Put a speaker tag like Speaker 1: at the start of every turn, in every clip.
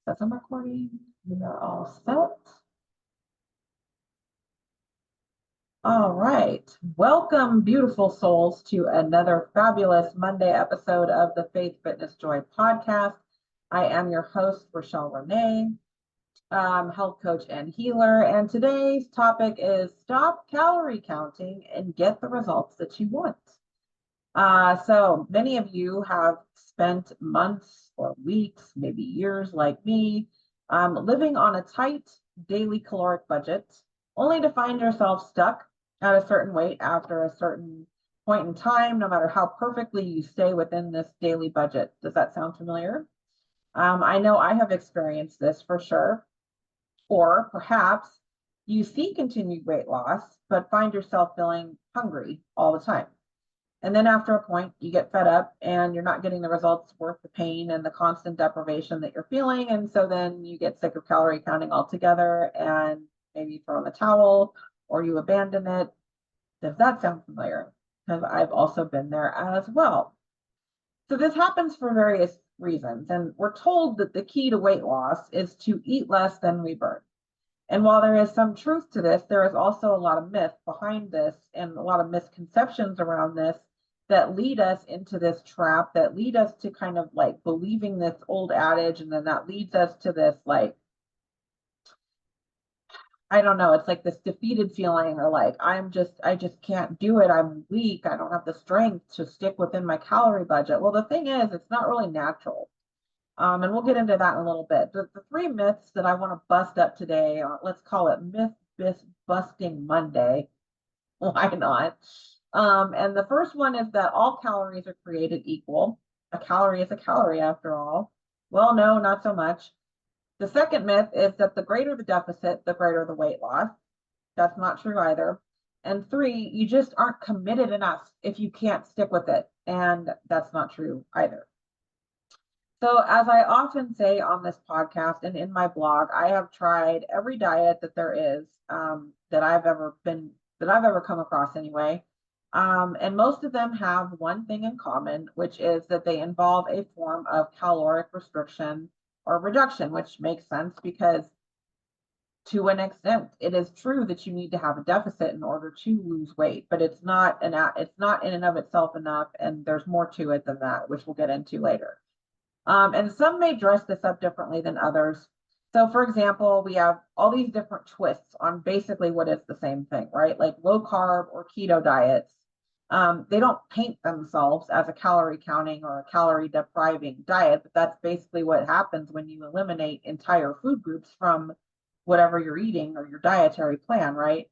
Speaker 1: Says I'm recording. We are all set. All right. Welcome, beautiful souls, to another fabulous Monday episode of the Faith, Fitness, Joy podcast. I am your host, Rochelle Renee, health coach and healer. And today's topic is stop calorie counting and get the results that you want. So many of you have spent months or weeks, maybe years like me, living on a tight daily caloric budget, only to find yourself stuck at a certain weight after a certain point in time, no matter how perfectly you stay within this daily budget. Does that sound familiar? I know I have experienced this for sure. Or perhaps you see continued weight loss, but find yourself feeling hungry all the time. And then after a point, you get fed up and you're not getting the results worth the pain and the constant deprivation that you're feeling. And so then you get sick of calorie counting altogether and maybe throw in the towel or you abandon it. Does that sound familiar? Because I've also been there as well. So this happens for various reasons. And we're told that the key to weight loss is to eat less than we burn. And while there is some truth to this, there is also a lot of myth behind this and a lot of misconceptions around this that lead us into this trap, that lead us to kind of like believing this old adage. And then that leads us to this, like, I don't know, it's like this defeated feeling or like, I just can't do it. I'm weak. I don't have the strength to stick within my calorie budget. Well, the thing is, it's not really natural. And we'll get into that in a little bit. The three myths that I want to bust up today, let's call it Myth Busting Monday. Why not? And the first one is that all calories are created equal. A calorie is a calorie after all. Well, no, not so much. The second myth is that the greater the deficit, the greater the weight loss. That's not true either. And three, you just aren't committed enough if you can't stick with it. And that's not true either. So as I often say on this podcast and in my blog, I have tried every diet that there is that I've ever come across anyway. And most of them have one thing in common, which is that they involve a form of caloric restriction or reduction, which makes sense because to an extent, it is true that you need to have a deficit in order to lose weight, but it's not in and of itself enough, and there's more to it than that, which we'll get into later. And some may dress this up differently than others. So for example, we have all these different twists on basically what is the same thing, right? Like low carb or keto diets. They don't paint themselves as a calorie counting or a calorie depriving diet, but that's basically what happens when you eliminate entire food groups from whatever you're eating or your dietary plan, right?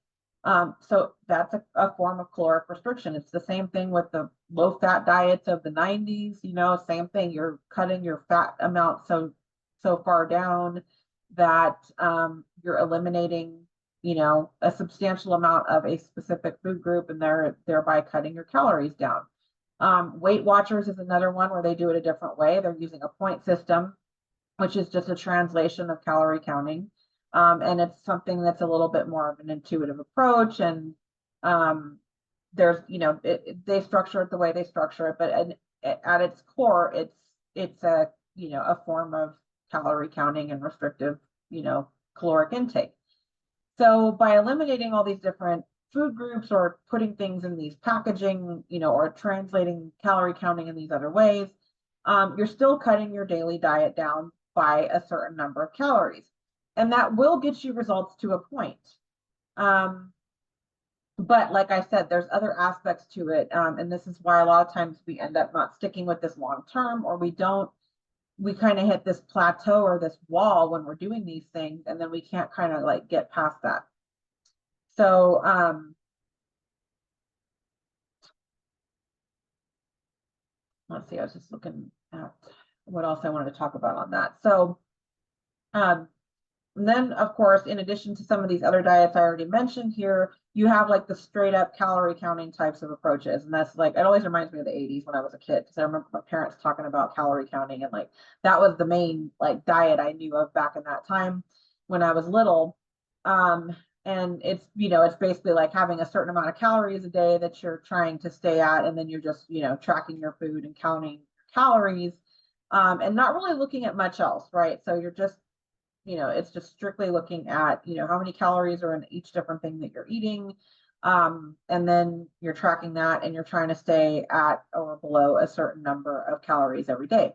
Speaker 1: So that's a form of caloric restriction. It's the same thing with the low fat diets of the 90s, same thing. You're cutting your fat amount so far down that you're eliminating, a substantial amount of a specific food group and thereby cutting your calories down. Weight Watchers is another one where they do it a different way. They're using a point system, which is just a translation of calorie counting. And it's something that's a little bit more of an intuitive approach. And there's, they structure it the way they structure it, but at its core, it's a form of calorie counting and restrictive, caloric intake. So by eliminating all these different food groups or putting things in these packaging, or translating calorie counting in these other ways, you're still cutting your daily diet down by a certain number of calories. And that will get you results to a point. But like I said, there's other aspects to it. And this is why a lot of times we end up not sticking with this long term, or we kind of hit this plateau or this wall when we're doing these things, and then we can't kind of like get past that. So let's see, I was just looking at what else I wanted to talk about on that. So and then, of course, in addition to some of these other diets I already mentioned here, you have like the straight up calorie counting types of approaches. And that's like, it always reminds me of the 80s when I was a kid, because I remember my parents talking about calorie counting, and like that was the main like diet I knew of back in that time when I was little. And it's, it's basically like having a certain amount of calories a day that you're trying to stay at. And then you're just, tracking your food and counting calories, and not really looking at much else, right? So you're just it's just strictly looking at, how many calories are in each different thing that you're eating. And then you're tracking that and you're trying to stay at or below a certain number of calories every day.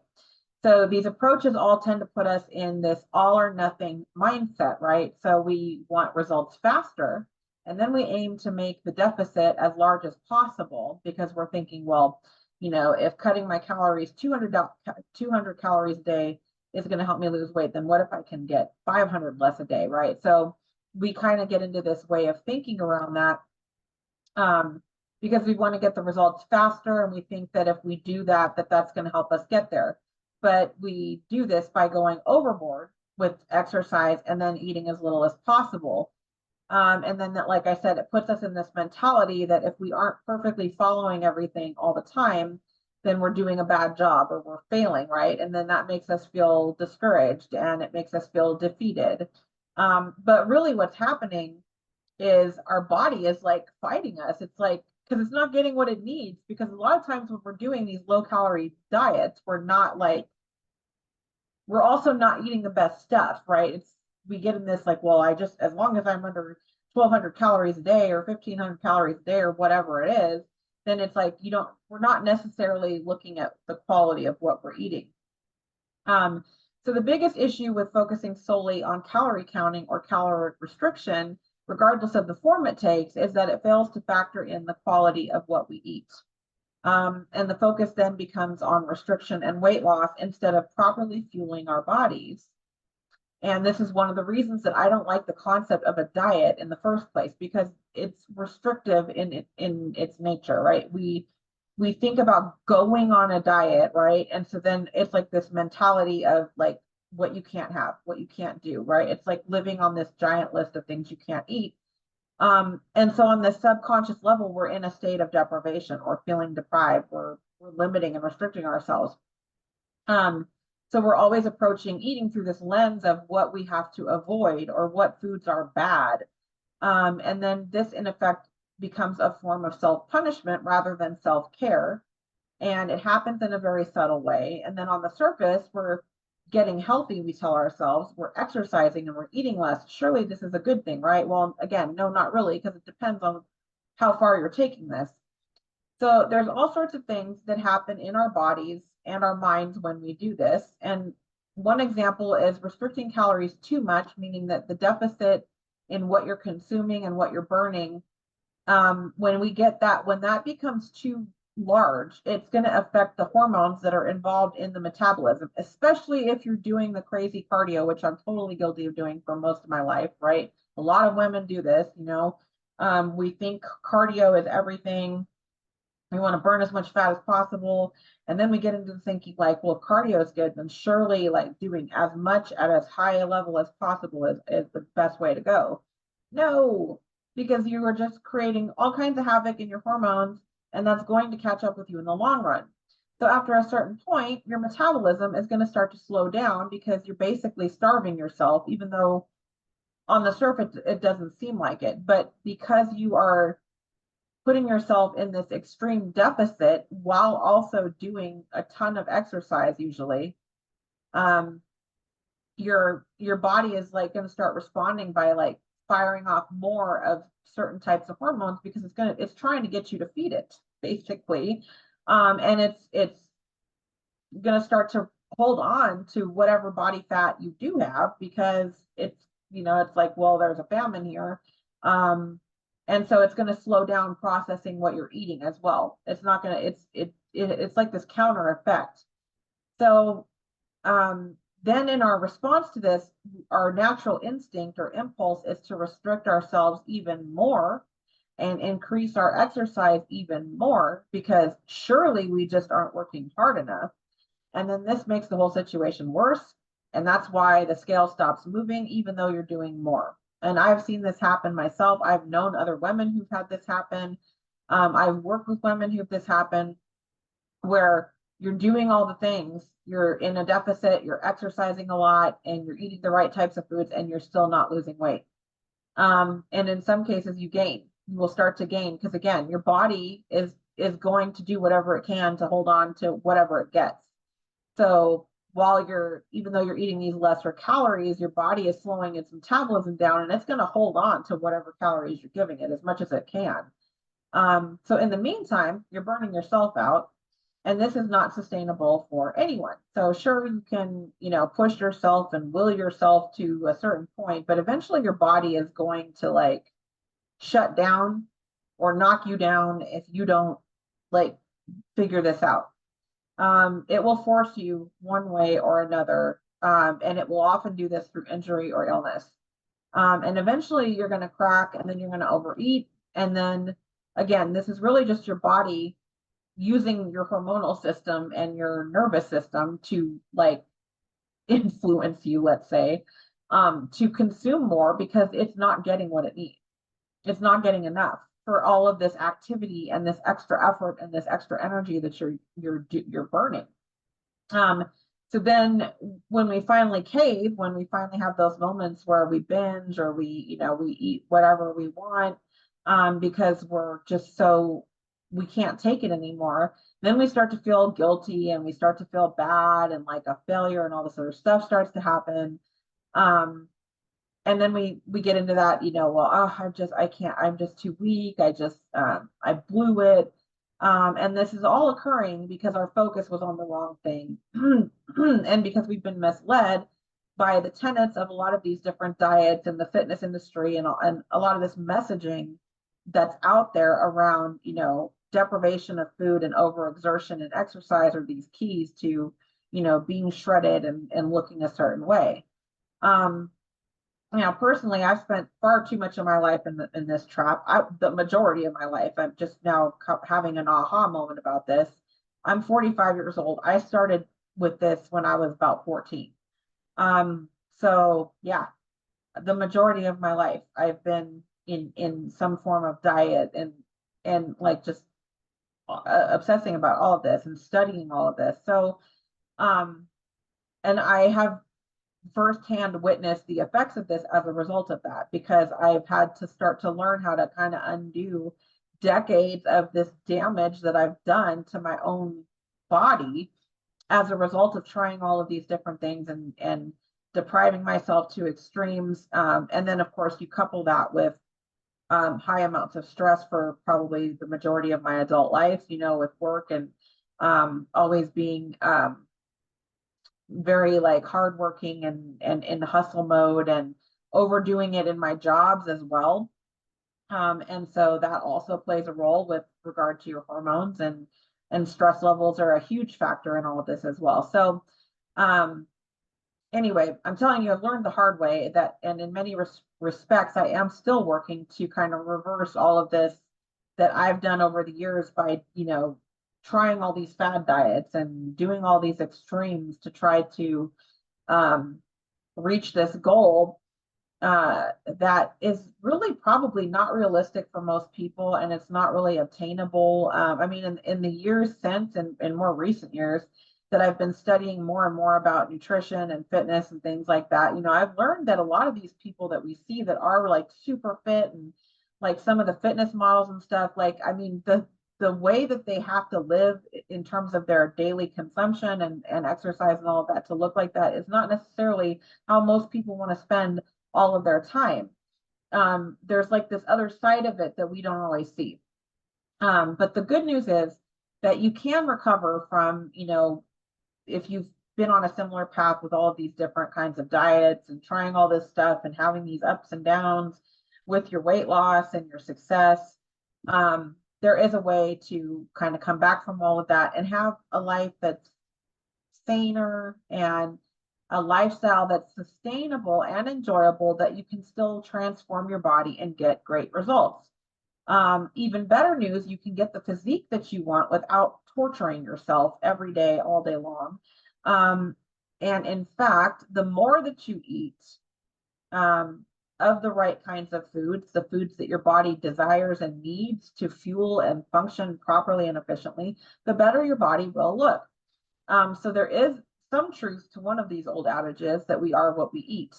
Speaker 1: So these approaches all tend to put us in this all or nothing mindset, right? So we want results faster, and then we aim to make the deficit as large as possible because we're thinking, well, if cutting my calories 200 calories a day is going to help me lose weight, then what if I can get 500 less a day, right? So we kind of get into this way of thinking around that, because we want to get the results faster, and we think that if we do that, that's going to help us get there. But we do this by going overboard with exercise and then eating as little as possible. And then that, like I said, it puts us in this mentality that if we aren't perfectly following everything all the time, then we're doing a bad job or we're failing, right? And then that makes us feel discouraged and it makes us feel defeated. But really what's happening is our body is like fighting us. It's like, because it's not getting what it needs, because a lot of times when we're doing these low calorie diets, we're also not eating the best stuff, right? We get in this like, well, as long as I'm under 1,200 calories a day or 1,500 calories a day or whatever it is, then it's like, we're not necessarily looking at the quality of what we're eating. So the biggest issue with focusing solely on calorie counting or caloric restriction, regardless of the form it takes, is that it fails to factor in the quality of what we eat. And the focus then becomes on restriction and weight loss instead of properly fueling our bodies. And this is one of the reasons that I don't like the concept of a diet in the first place, because it's restrictive in its nature, right? We think about going on a diet, right? And so then it's like this mentality of like what you can't have, what you can't do, right? It's like living on this giant list of things you can't eat. And so on the subconscious level, we're in a state of deprivation or feeling deprived. We're limiting and restricting ourselves. So we're always approaching eating through this lens of what we have to avoid or what foods are bad. And then this, in effect, becomes a form of self-punishment rather than self-care. And it happens in a very subtle way. And then on the surface, we're getting healthy, we tell ourselves, we're exercising and we're eating less. Surely this is a good thing, right? Well, again, no, not really, because it depends on how far you're taking this. So there's all sorts of things that happen in our bodies and our minds when we do this. And one example is restricting calories too much, meaning that the deficit in what you're consuming and what you're burning, when that becomes too large, it's going to affect the hormones that are involved in the metabolism, especially if you're doing the crazy cardio, which I'm totally guilty of doing for most of my life, right? A lot of women do this, we think cardio is everything. We want to burn as much fat as possible. And then we get into thinking like, well, if cardio is good, then surely like doing as much at as high a level as possible is the best way to go. No, because you are just creating all kinds of havoc in your hormones, and that's going to catch up with you in the long run. So after a certain point, your metabolism is going to start to slow down because you're basically starving yourself, even though on the surface it doesn't seem like it. But because you are putting yourself in this extreme deficit while also doing a ton of exercise, usually, your body is like going to start responding by like firing off more of certain types of hormones because it's trying to get you to feed it, basically. And it's going to start to hold on to whatever body fat you do have, because it's like, well, there's a famine here. And so it's going to slow down processing what you're eating as well. It's not going to, it's like this counter effect. So then in our response to this, our natural instinct or impulse is to restrict ourselves even more and increase our exercise even more, because surely we just aren't working hard enough. And then this makes the whole situation worse. And that's why the scale stops moving, even though you're doing more. And I've seen this happen myself. I've known other women who've had this happen. I've worked with women who've this happened, where you're doing all the things, you're in a deficit, you're exercising a lot, and you're eating the right types of foods, and you're still not losing weight. And in some cases you will start to gain, because again, your body is going to do whatever it can to hold on to whatever it gets. So while even though you're eating these lesser calories, your body is slowing its metabolism down, and it's going to hold on to whatever calories you're giving it as much as it can. So in the meantime, you're burning yourself out, and this is not sustainable for anyone. So sure, you can, push yourself and will yourself to a certain point, but eventually your body is going to like shut down or knock you down if you don't like figure this out. It will force you one way or another, and it will often do this through injury or illness. And eventually you're going to crack, and then you're going to overeat. And then again, this is really just your body using your hormonal system and your nervous system to like influence you, let's say, to consume more because it's not getting what it needs. It's not getting enough for all of this activity and this extra effort and this extra energy that you're burning. So then when we finally cave, when we finally have those moments where we binge or we eat whatever we want, because we're just we can't take it anymore, then we start to feel guilty and we start to feel bad and like a failure and all this other stuff starts to happen. And then we get into that, well, I can't, I'm just too weak. I blew it. And this is all occurring because our focus was on the wrong thing. And because we've been misled by the tenets of a lot of these different diets and the fitness industry and a lot of this messaging that's out there around, deprivation of food and overexertion and exercise are these keys to, being shredded and looking a certain way. Personally, I've spent far too much of my life in this trap. The majority of my life, I'm just now having an aha moment about this. I'm 45 years old. I started with this when I was about 14. So yeah, the majority of my life, I've been in some form of diet and like just obsessing about all of this and studying all of this. So, and I have firsthand witnessed the effects of this as a result of that, because I've had to start to learn how to kind of undo decades of this damage that I've done to my own body as a result of trying all of these different things and depriving myself to extremes. And then, of course, you couple that with high amounts of stress for probably the majority of my adult life, with work and always being very like hardworking and in hustle mode and overdoing it in my jobs as well. And so that also plays a role with regard to your hormones, and stress levels are a huge factor in all of this as well. So anyway, I'm telling you, I've learned the hard way that, and in many respects, I am still working to kind of reverse all of this that I've done over the years by, trying all these fad diets and doing all these extremes to try to reach this goal that is really probably not realistic for most people, and it's not really obtainable. I mean, in the years since and in more recent years that I've been studying more and more about nutrition and fitness and things like that, I've learned that a lot of these people that we see that are like super fit and like some of the fitness models and stuff, like, I mean, the way that they have to live in terms of their daily consumption and exercise and all of that to look like that is not necessarily how most people want to spend all of their time. There's like this other side of it that we don't always see. But the good news is that you can recover from, if you've been on a similar path with all of these different kinds of diets and trying all this stuff and having these ups and downs with your weight loss and your success. There is a way to kind of come back from all of that and have a life that's saner and a lifestyle that's sustainable and enjoyable, that you can still transform your body and get great results. Even better news, you can get the physique that you want without torturing yourself every day, all day long. And in fact, the more that you eat, of the right kinds of foods, the foods that your body desires and needs to fuel and function properly and efficiently, the better your body will look. So there is some truth to one of these old adages that we are what we eat.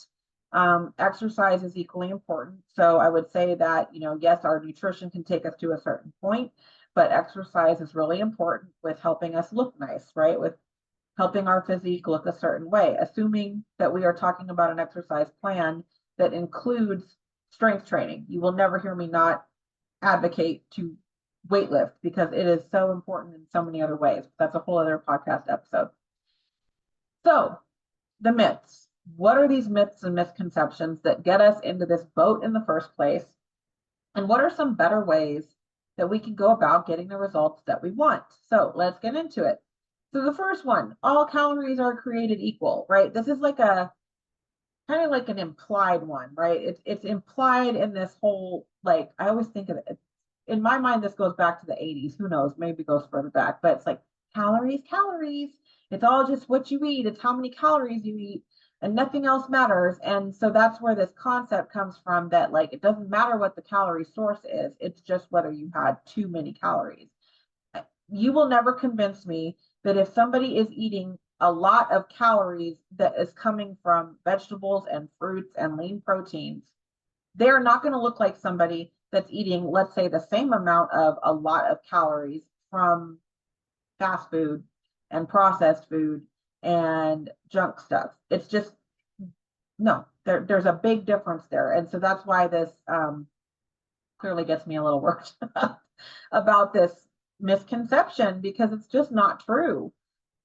Speaker 1: Exercise is equally important. So I would say that, yes, our nutrition can take us to a certain point, but exercise is really important with helping us look nice, right? With helping our physique look a certain way, assuming that we are talking about an exercise plan that includes strength training. You will never hear me not advocate to weightlift because it is so important in so many other ways. That's a whole other podcast episode. So the myths. What are these myths and misconceptions that get us into this boat in the first place? And what are some better ways that we can go about getting the results that we want? So let's get into it. So the first one, all calories are created equal, right? This is like a kind of like an implied one, right? It's implied in this whole, like, I always think of it, in my mind, this goes back to the 80s. Who knows? Maybe it goes further back, but it's like calories, calories. It's all just what you eat. It's how many calories you eat and nothing else matters. And so that's where this concept comes from, that like, it doesn't matter what the calorie source is. It's just whether you had too many calories. You will never convince me that if somebody is eating a lot of calories that is coming from vegetables and fruits and lean proteins, they're not going to look like somebody that's eating, let's say, the same amount of a lot of calories from fast food and processed food and junk stuff. It's just, no, there's a big difference there. And so that's why this clearly gets me a little worked about this misconception, because it's just not true.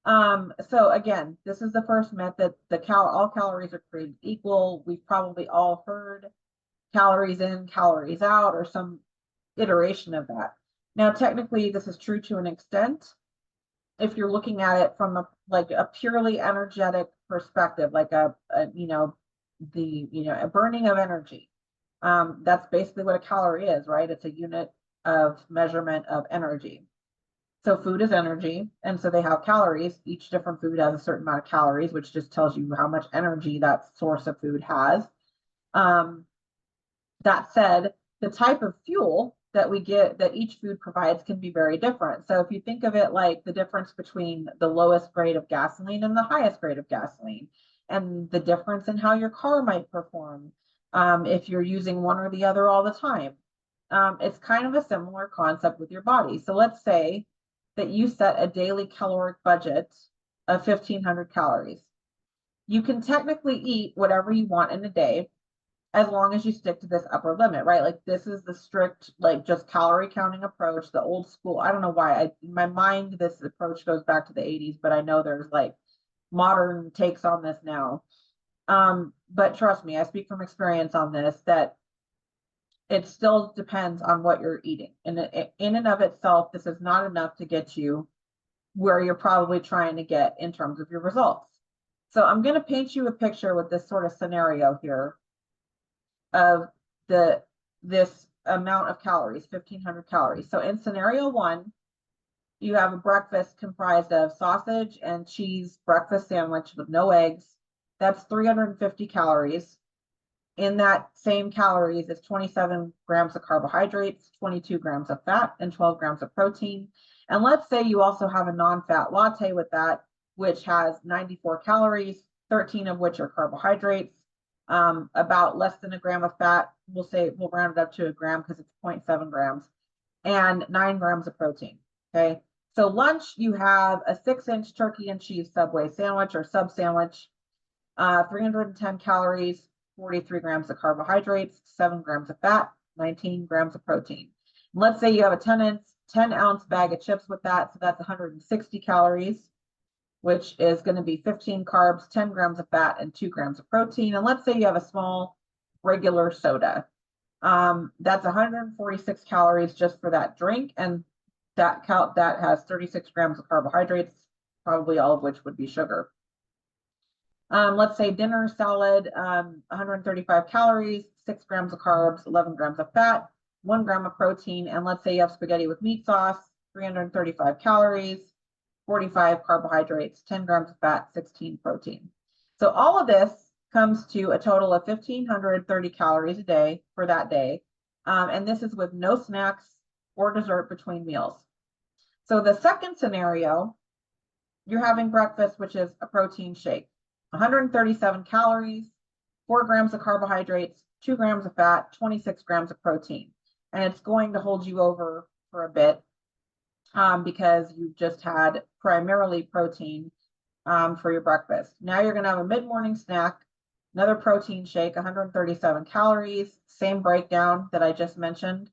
Speaker 1: So again, this is the first myth, that all calories are created equal. We've probably all heard calories in, calories out, or some iteration of that. Now, technically, this is true to an extent. If you're looking at it from a purely energetic perspective, like a burning of energy. That's basically what a calorie is, right? It's a unit of measurement of energy. So food is energy, and so they have calories. Each different food has a certain amount of calories, which just tells you how much energy that source of food has. That said, the type of fuel that we get, that each food provides, can be very different. So if you think of it like the difference between the lowest grade of gasoline and the highest grade of gasoline, and the difference in how your car might perform, if you're using one or the other all the time. It's kind of a similar concept with your body. So let's say that you set a daily caloric budget of 1,500 calories. You can technically eat whatever you want in a day, as long as you stick to this upper limit, right? Like, this is the strict, like, just calorie counting approach, the old school. I don't know why in my mind, this approach goes back to the 80s, but I know there's like modern takes on this now. But trust me, I speak from experience on this, that it still depends on what you're eating. And in and of itself, this is not enough to get you where you're probably trying to get in terms of your results. So I'm going to paint you a picture with this sort of scenario here of this amount of calories, 1,500 calories. So in scenario one, you have a breakfast comprised of sausage and cheese breakfast sandwich with no eggs. That's 350 calories. In that same calories is 27 grams of carbohydrates, 22 grams of fat, and 12 grams of protein. And let's say you also have a non-fat latte with that, which has 94 calories, 13 of which are carbohydrates, about less than a gram of fat. We'll round it up to a gram because it's 0.7 grams, and 9 grams of protein. Okay. So lunch, you have a 6-inch turkey and cheese Subway sandwich or sub sandwich, 310 calories, 43 grams of carbohydrates, 7 grams of fat, 19 grams of protein. And let's say you have a 10-ounce bag of chips with that. So that's 160 calories, which is going to be 15 carbs, 10 grams of fat, and 2 grams of protein. And let's say you have a small regular soda. That's 146 calories just for that drink. And that has 36 grams of carbohydrates, probably all of which would be sugar. Let's say dinner salad, 135 calories, 6 grams of carbs, 11 grams of fat, 1 gram of protein. And let's say you have spaghetti with meat sauce, 335 calories, 45 carbohydrates, 10 grams of fat, 16 protein. So all of this comes to a total of 1,530 calories a day for that day. And this is with no snacks or dessert between meals. So the second scenario, you're having breakfast, which is a protein shake. 137 calories, 4 grams of carbohydrates, 2 grams of fat, 26 grams of protein. And it's going to hold you over for a bit because you just had primarily protein for your breakfast. Now you're going to have a mid-morning snack, another protein shake, 137 calories, same breakdown that I just mentioned.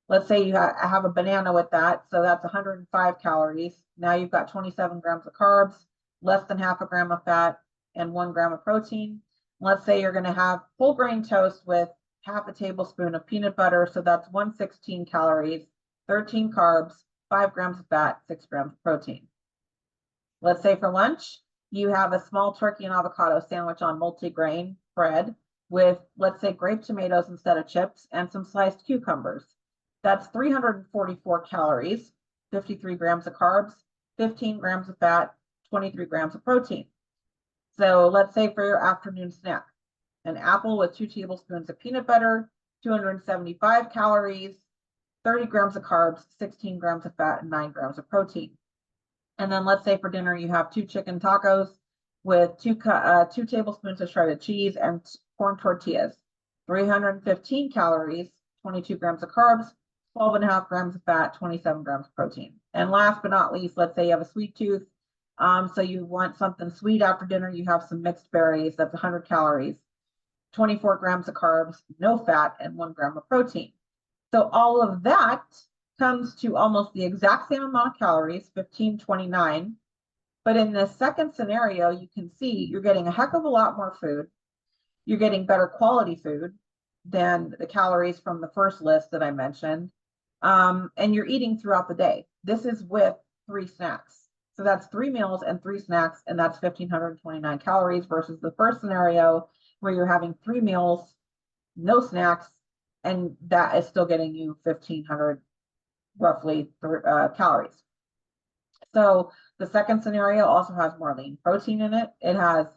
Speaker 1: Let's say you have a banana with that, so that's 105 calories. Now you've got 27 grams of carbs, less than half a gram of fat, and 1 gram of protein. Let's say you're going to have whole grain toast with half a tablespoon of peanut butter, so that's 116 calories, 13 carbs, 5 grams of fat, 6 grams of protein. Let's say for lunch, you have a small turkey and avocado sandwich on multigrain bread with, let's say, grape tomatoes instead of chips and some sliced cucumbers. That's 344 calories, 53 grams of carbs, 15 grams of fat, 23 grams of protein. So let's say for your afternoon snack, an apple with 2 tablespoons of peanut butter, 275 calories, 30 grams of carbs, 16 grams of fat, and 9 grams of protein. And then let's say for dinner, you have 2 chicken tacos with 2 tablespoons of shredded cheese and corn tortillas, 315 calories, 22 grams of carbs, 12.5 grams of fat, 27 grams of protein. And last but not least, let's say you have a sweet tooth. So you want something sweet after dinner, you have some mixed berries, that's 100 calories, 24 grams of carbs, no fat, and 1 gram of protein. So all of that comes to almost the exact same amount of calories, 1529. But in the second scenario, you can see you're getting a heck of a lot more food. You're getting better quality food than the calories from the first list that I mentioned. And you're eating throughout the day. This is with 3 snacks. So that's 3 meals and 3 snacks, and that's 1,529 calories versus the first scenario where you're having 3 meals, no snacks, and that is still getting you 1,500 roughly calories. So the second scenario also has more lean protein in it. It has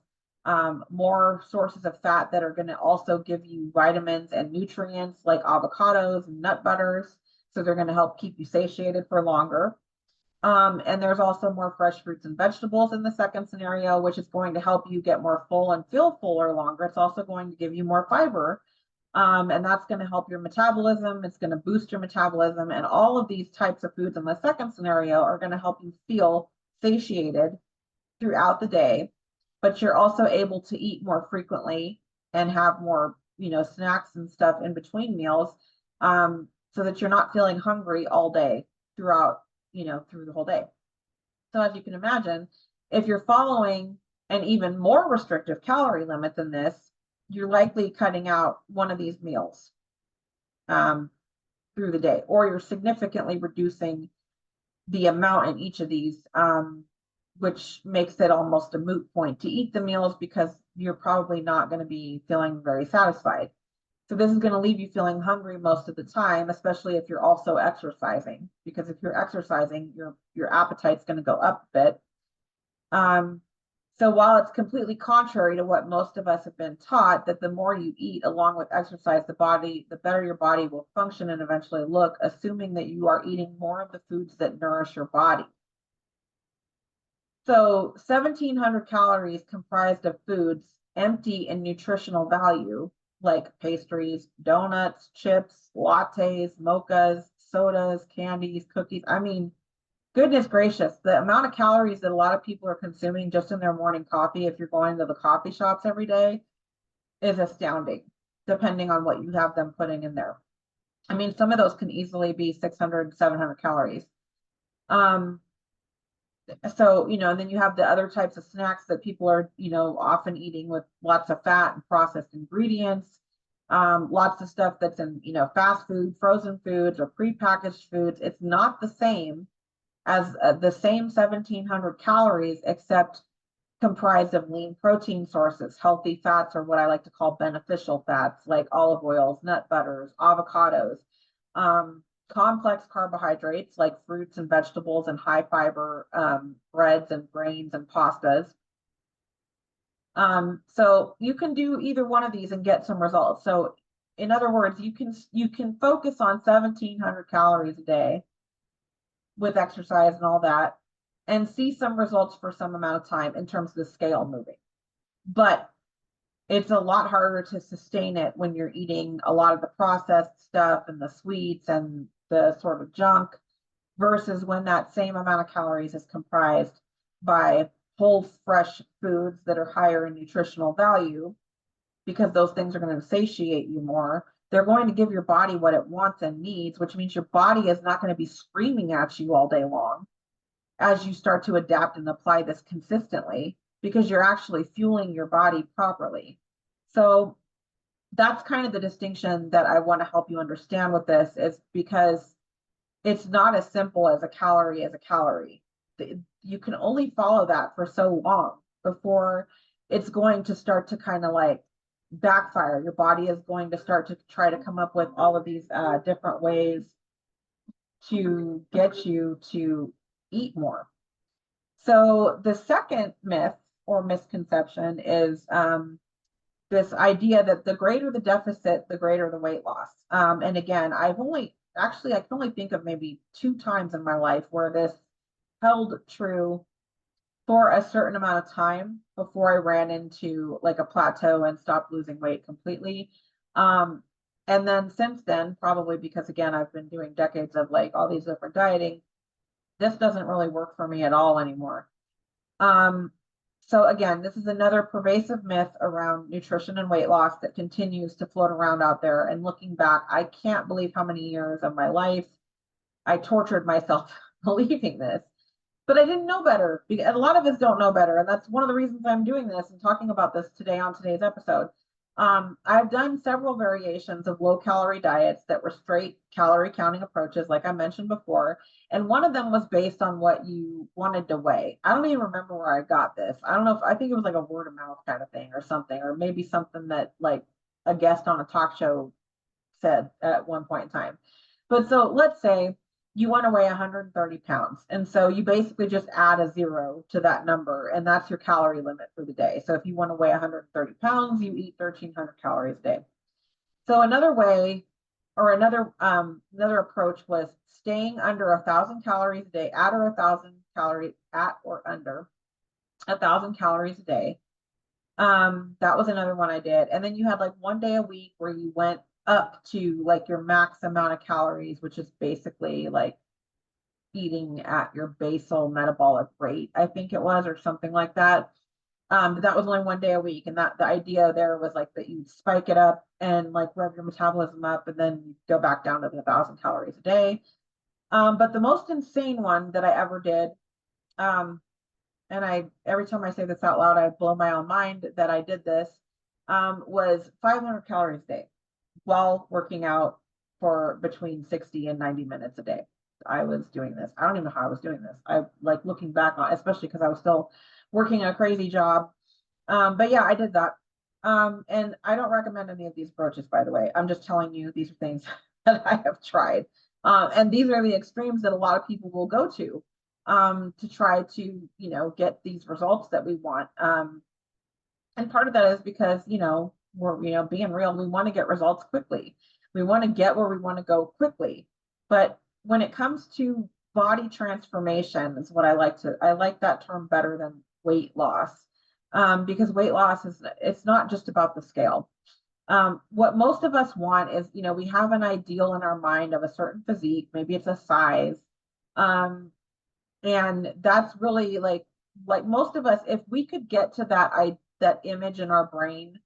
Speaker 1: more sources of fat that are going to also give you vitamins and nutrients like avocados and nut butters. So they're going to help keep you satiated for longer. And there's also more fresh fruits and vegetables in the second scenario, which is going to help you get more full and feel fuller longer. It's also going to give you more fiber. And that's going to help your metabolism. It's going to boost your metabolism. And all of these types of foods in the second scenario are going to help you feel satiated throughout the day. But you're also able to eat more frequently and have more, snacks and stuff in between meals, so that you're not feeling hungry all day throughout, through the whole day. So as you can imagine, if you're following an even more restrictive calorie limit than this, you're likely cutting out one of these meals through the day, or you're significantly reducing the amount in each of these, which makes it almost a moot point to eat the meals because you're probably not going to be feeling very satisfied. So this is going to leave you feeling hungry most of the time, especially if you're also exercising, because if you're exercising, your appetite's going to go up a bit. So while it's completely contrary to what most of us have been taught, that the more you eat along with exercise, the better your body will function and eventually look, assuming that you are eating more of the foods that nourish your body. So 1,700 calories comprised of foods empty in nutritional value, like pastries, donuts, chips, lattes, mochas, sodas, candies, cookies. I mean, goodness gracious, the amount of calories that a lot of people are consuming just in their morning coffee, if you're going to the coffee shops every day, is astounding, depending on what you have them putting in there. I mean, some of those can easily be 600, 700 calories. So, and then you have the other types of snacks that people are, often eating with lots of fat and processed ingredients, lots of stuff that's in, fast food, frozen foods, or prepackaged foods. It's not the same as the same 1,700 calories, except comprised of lean protein sources, healthy fats, or what I like to call beneficial fats, like olive oils, nut butters, avocados, complex carbohydrates like fruits and vegetables, and high fiber breads and grains and pastas. So you can do either one of these and get some results. So in other words, you can focus on 1,700 calories a day with exercise and all that, and see some results for some amount of time in terms of the scale moving. But it's a lot harder to sustain it when you're eating a lot of the processed stuff and the sweets and the sort of junk, versus when that same amount of calories is comprised by whole fresh foods that are higher in nutritional value, because those things are going to satiate you more. They're going to give your body what it wants and needs, which means your body is not going to be screaming at you all day long as you start to adapt and apply this consistently, because you're actually fueling your body properly. So that's kind of the distinction that I want to help you understand with this, is because it's not as simple as a calorie as a calorie. You can only follow that for so long before it's going to start to kind of like backfire. Your body is going to start to try to come up with all of these different ways to get you to eat more. So the second myth or misconception is this idea that the greater the deficit, the greater the weight loss. And again, I can only think of maybe 2 times in my life where this held true for a certain amount of time before I ran into like a plateau and stopped losing weight completely. And then since then, probably because again, I've been doing decades of like all these different dieting, this doesn't really work for me at all anymore. So again, this is another pervasive myth around nutrition and weight loss that continues to float around out there. And looking back, I can't believe how many years of my life I tortured myself believing this, but I didn't know better. And a lot of us don't know better. And that's one of the reasons I'm doing this and talking about this today on today's episode. I've done several variations of low calorie diets that were straight calorie counting approaches, like I mentioned before. And one of them was based on what you wanted to weigh. I don't even remember where I got this. I don't know if I think it was like a word of mouth kind of thing or something, or maybe something that like a guest on a talk show said at one point in time. But so let's say you want to weigh 130 pounds. And so you basically just add a 0 to that number, and that's your calorie limit for the day. So if you want to weigh 130 pounds, you eat 1,300 calories a day. So another way, or another approach was staying under 1,000 calories a day, at or 1,000 calories, at or under 1,000 calories a day. That was another one I did. And then you had like one day a week where you went up to like your max amount of calories, which is basically like eating at your basal metabolic rate, I think it was, or something like that. But that was only one day a week. And that the idea there was like that you'd spike it up and like rev your metabolism up and then you go back down to the 1,000 calories a day. But the most insane one that I ever did, and every time I say this out loud, I blow my own mind that I did this, was 500 calories a day while working out for between 60 and 90 minutes a day. I was doing this. I don't even know how I was doing this. I like looking back on, especially because I was still working a crazy job. But yeah, I did that. And I don't recommend any of these approaches, by the way. I'm just telling you these are things that I have tried. And these are the extremes that a lot of people will go to try to, get these results that we want. And part of that is because, we're, being real, we want to get results quickly. We want to get where we want to go quickly. But when it comes to body transformation is what I like that term better than weight loss. Because weight loss it's not just about the scale. What most of us want is, we have an ideal in our mind of a certain physique, maybe it's a size. And that's really like most of us, if we could get to that image in our brain,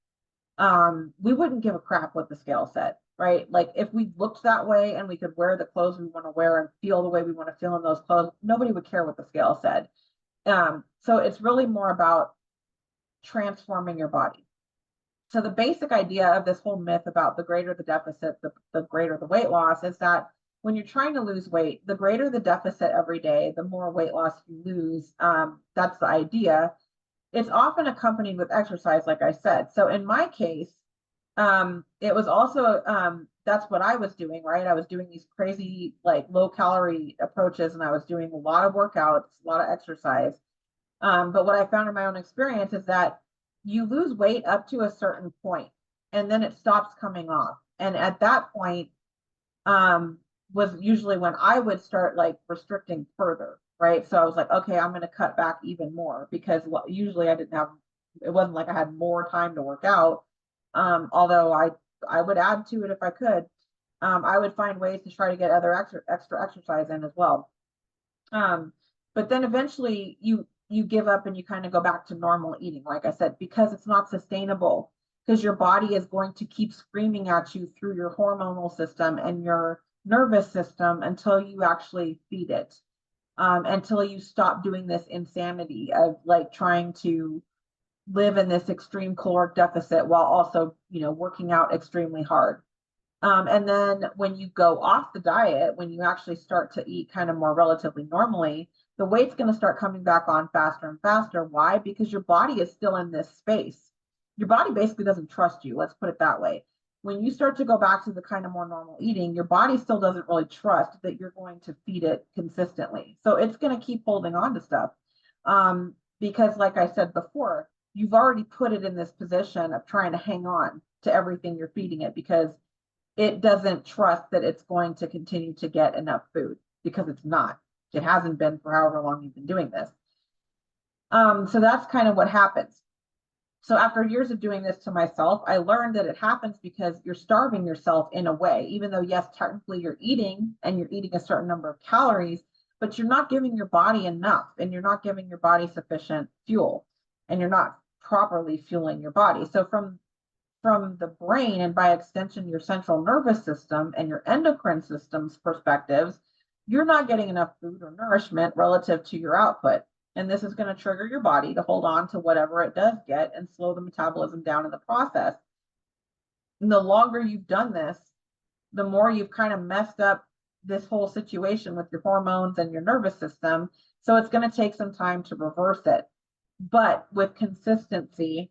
Speaker 1: we wouldn't give a crap what the scale said, right? Like if we looked that way and we could wear the clothes we want to wear and feel the way we want to feel in those clothes, nobody would care what the scale said. So it's really more about transforming your body. So the basic idea of this whole myth about the greater the deficit, the greater the weight loss is that when you're trying to lose weight, the greater the deficit every day, the more weight loss you lose. That's the idea. It's often accompanied with exercise, like I said. So in my case, it was also, that's what I was doing, right? I was doing these crazy, like low calorie approaches, and I was doing a lot of workouts, a lot of exercise. But what I found in my own experience is that you lose weight up to a certain point, and then it stops coming off. And at that point, was usually when I would start like restricting further, right? So I was like, okay, I'm going to cut back even more, because usually it wasn't like I had more time to work out. Although I would add to it if I could. I would find ways to try to get other extra exercise in as well. But then eventually you you give up and you kind of go back to normal eating, like I said, because it's not sustainable, because your body is going to keep screaming at you through your hormonal system and your nervous system until you actually feed it, until you stop doing this insanity of like trying to live in this extreme caloric deficit while also, working out extremely hard. And then when you go off the diet, when you actually start to eat kind of more relatively normally, the weight's going to start coming back on faster and faster. Why? Because your body is still in this space. Your body basically doesn't trust you. Let's put it that way. When you start to go back to the kind of more normal eating, your body still doesn't really trust that you're going to feed it consistently. So it's going to keep holding on to stuff. Because like I said before, you've already put it in this position of trying to hang on to everything you're feeding it, because it doesn't trust that it's going to continue to get enough food, because it's not. It hasn't been for however long you've been doing this. So that's kind of what happens. So after years of doing this to myself, I learned that it happens because you're starving yourself in a way, even though, yes, technically you're eating and you're eating a certain number of calories, but you're not giving your body enough, and you're not giving your body sufficient fuel, and you're not properly fueling your body. So from the brain, and by extension your central nervous system and your endocrine system's perspectives, you're not getting enough food or nourishment relative to your output. And this is going to trigger your body to hold on to whatever it does get and slow the metabolism down in the process. And the longer you've done this, the more you've kind of messed up this whole situation with your hormones and your nervous system. So it's going to take some time to reverse it. But with consistency,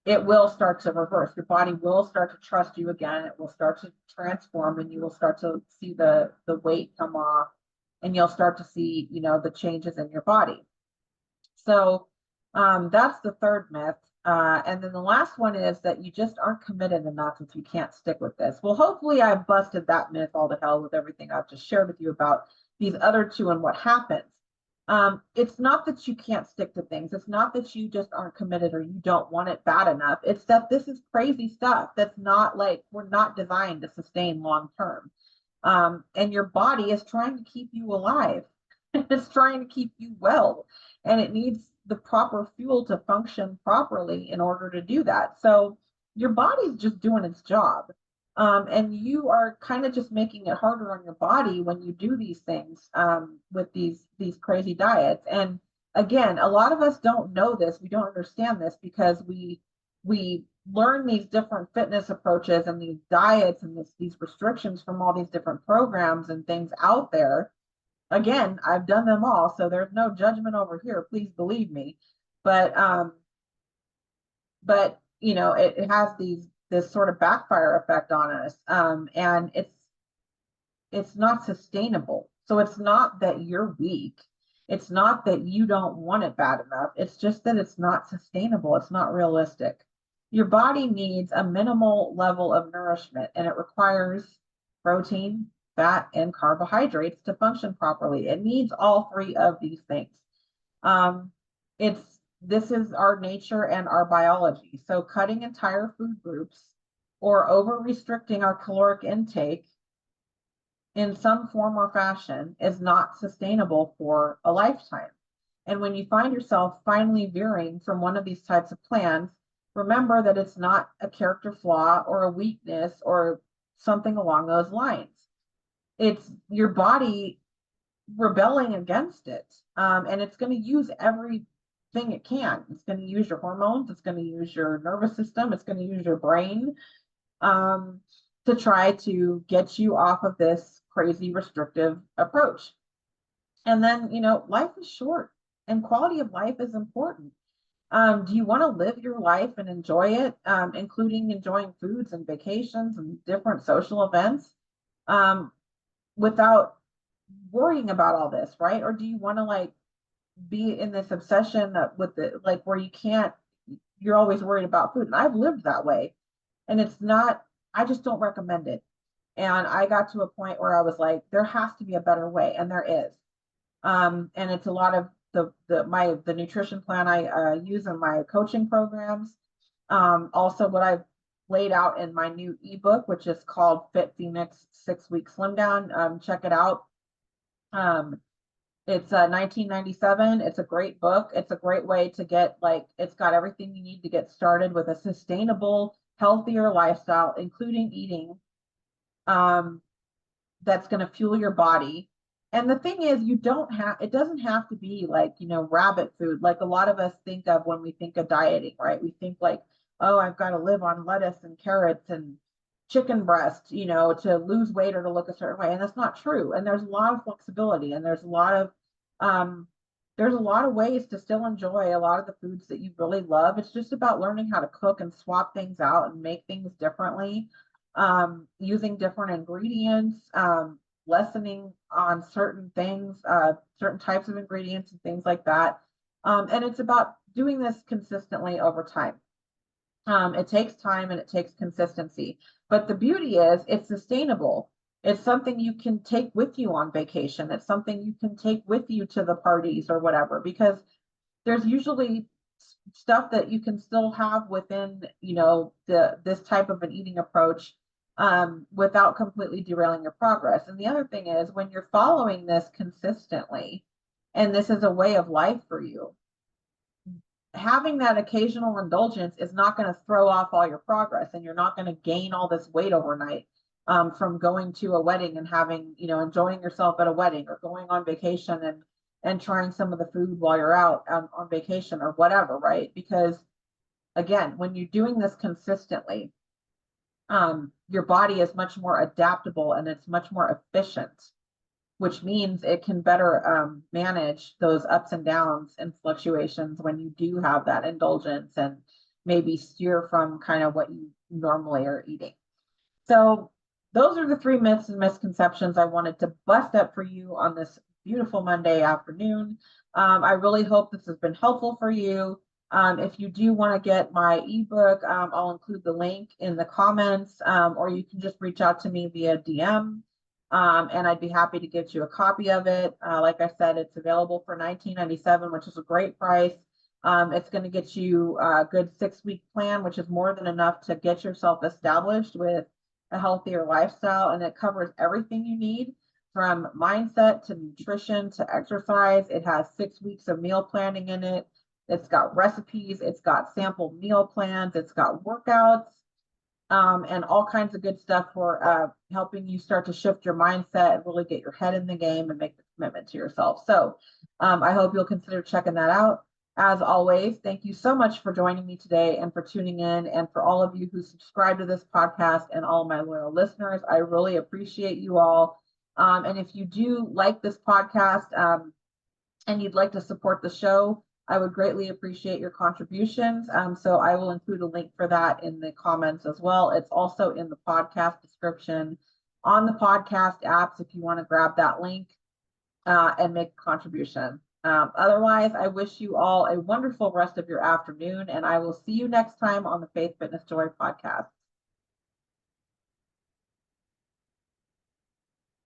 Speaker 1: it will start to reverse. Your body will start to trust you again. It will start to transform, and you will start to see the weight come off, and you'll start to see, the changes in your body. So that's the third myth. And then the last one is that you just aren't committed enough if you can't stick with this. Well, hopefully I've busted that myth all to hell with everything I've just shared with you about these other two and what happens. It's not that you can't stick to things. It's not that you just aren't committed or you don't want it bad enough. It's that this is crazy stuff that's not like, we're not designed to sustain long term. And your body is trying to keep you alive. It's trying to keep you well, and it needs the proper fuel to function properly in order to do that. So your body's just doing its job. And you are kind of just making it harder on your body when you do these things, with these crazy diets. And again, a lot of us don't know this. We don't understand this because we learn these different fitness approaches and these diets and these restrictions from all these different programs and things out there. Again, I've done them all, so there's no judgment over here. Please believe me. But it has this sort of backfire effect on us, and it's not sustainable. So it's not that you're weak. It's not that you don't want it bad enough. It's just that it's not sustainable. It's not realistic. Your body needs a minimal level of nourishment, and it requires protein, fat, and carbohydrates to function properly. It needs all three of these things. This is our nature and our biology. So cutting entire food groups or over restricting our caloric intake in some form or fashion is not sustainable for a lifetime. And when you find yourself finally veering from one of these types of plans, remember that it's not a character flaw or a weakness or something along those lines. It's your body rebelling against it. And it's going to use everything it can. It's going to use your hormones. It's going to use your nervous system. It's going to use your brain, to try to get you off of this crazy restrictive approach. And then, life is short and quality of life is important. Do you want to live your life and enjoy it, including enjoying foods and vacations and different social events, without worrying about all this, right? Or do you want to be in this obsession with it, where you're always worried about food? And I've lived that way, and I just don't recommend it. And I got to a point where I was like, there has to be a better way, and there is. And it's a lot of the nutrition plan I use in my coaching programs. Also what I've laid out in my new ebook, which is called Fit Phoenix 6-Week Slim Down. Check it out. It's 1997. It's a great book. It's a great way to get like, it's got everything you need to get started with a sustainable, healthier lifestyle, including eating. Um, that's going to fuel your body. And the thing is, you don't have, it doesn't have to be like, rabbit food, like a lot of us think of when we think of dieting, right? We think like, oh, I've got to live on lettuce and carrots and chicken breast, to lose weight or to look a certain way. And that's not true. And there's a lot of flexibility and um, there's a lot of ways to still enjoy a lot of the foods that you really love. It's just about learning how to cook and swap things out and make things differently, using different ingredients, lessening on certain things, certain types of ingredients and things like that. And it's about doing this consistently over time. It takes time and it takes consistency. But the beauty is it's sustainable. It's something you can take with you on vacation. It's something you can take with you to the parties or whatever, because there's usually stuff that you can still have within, this type of an eating approach, without completely derailing your progress. And the other thing is when you're following this consistently, and this is a way of life for you, having that occasional indulgence is not going to throw off all your progress, and you're not going to gain all this weight overnight, from going to a wedding and having, enjoying yourself at a wedding, or going on vacation and trying some of the food while you're out on vacation or whatever, right? Because again, when you're doing this consistently, your body is much more adaptable and it's much more efficient, which means it can better manage those ups and downs and fluctuations when you do have that indulgence and maybe steer from kind of what you normally are eating. So those are the 3 myths and misconceptions I wanted to bust up for you on this beautiful Monday afternoon. I really hope this has been helpful for you. If you do want to get my ebook, I'll include the link in the comments, or you can just reach out to me via DM, and I'd be happy to get you a copy of it. Like I said, it's available for $19.97, which is a great price. It's going to get you a good 6-week plan, which is more than enough to get yourself established with a healthier lifestyle, and it covers everything you need from mindset to nutrition to exercise. It has 6 weeks of meal planning in it. It's got recipes, it's got sample meal plans, it's got workouts, and all kinds of good stuff for helping you start to shift your mindset and really get your head in the game and make the commitment to yourself. So I hope you'll consider checking that out. As always, thank you so much for joining me today and for tuning in, and for all of you who subscribe to this podcast and all my loyal listeners. I really appreciate you all. And if you do like this podcast, and you'd like to support the show, I would greatly appreciate your contributions. So I will include a link for that in the comments as well. It's also in the podcast description on the podcast apps if you want to grab that link and make a contribution. Otherwise, I wish you all a wonderful rest of your afternoon, and I will see you next time on the Faith, Fitness, Joy podcast.